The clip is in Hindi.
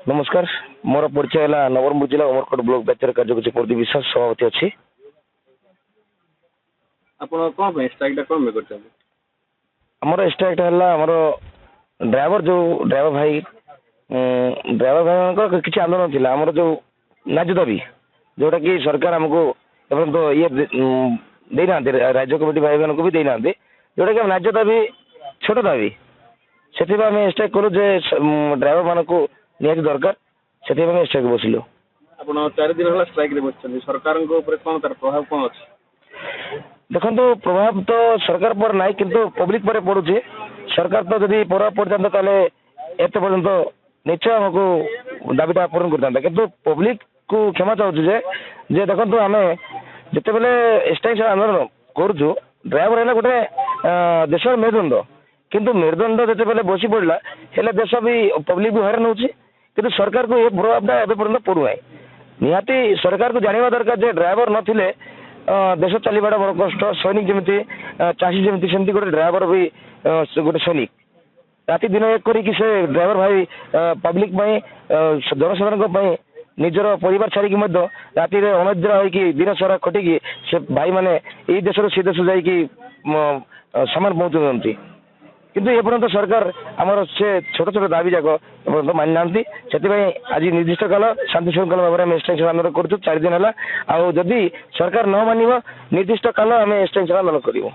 नमस्कार मोर परिचय है नवरंगपुर जिला उमरकोट ब्लॉक बेचर कार्यकर्ता प्रदीप विश्वास सभापति अच्छी ଆପଣ କଣ ପାଇଁ ଷ୍ଟ୍ରାଇକ୍ ଟା କଣ ପାଇଁ କରିଛନ୍ତି? आमर स्ट्राइक है आमर ड्राइवर जो ड्राइवर भाई किसी आंदोलन थी आमर जो न्याय दाबी जोटा कि सरकार आमको तो ये देना राज्य कमिटी भाई मान को भी देना जोटा कि न्याय दाबी छोट दाबी से स्ट्राइक करूँ ड्राइवर मान को निहाती दरकार से स्ट्राइक बसिलु। ଆପଣ 4 ଦିନ ହେଲା ଷ୍ଟ୍ରାଇକ୍ ରେ ବସିଛନ୍ତି, ସରକାରଙ୍କ ଉପରେ କଣ ତାର ପ୍ରଭାବ କଣ ଅଛି? देखो प्रभाव तो सरकार पर ना किंतु पब्लिक पर पड़ुचे। सरकार तो जदि प्रभाव पड़ जाता ताले एत पर्यंत निश्चय हमको दाबीटा पूर्ण करता किंतु पब्लिक को क्षमा चाहूँ जे देखो आम जिते बेले स्ट्राइक आंदोलन करुचु ड्राइवर है गोटे देश मेरुदंड किंतु मेरुदंड जिते बेले बसी पड़ा हेले देश भी पब्लिक भी हैरान होची किंतु सरकार को ये प्रभावटा एवं पर्यंत पड़ुना निहाती सरकार को जानवा दरकार जे ड्राइवर नथिले देश चलवाटा बड़ कष्ट सैनिक जमी चाषी जमी सेमती गोटे ड्राइवर भी गोटे सैनिक राति दिन एक करी से ड्राइवर भाई पब्लिक जनसाधारण निजर परिवार छाड़ी राति अनिद्रा होगी दिन सारा खटिकी से भाई मैंने यही देश सी देश जाकि सामान पहुँचुंट किंतु ए पर्यंत सरकार आमर से छोट छोट दाबी जाक एपर्यंत मानि ना से आज निर्दिष्ट काल शांति श्रृंखला भाव में एक्सटेंशन आंदोलन करूँ 4 दिन है। आदि सरकार न मान निर्दिष्ट काल आम एक्सटेंशन आंदोलन करूँ।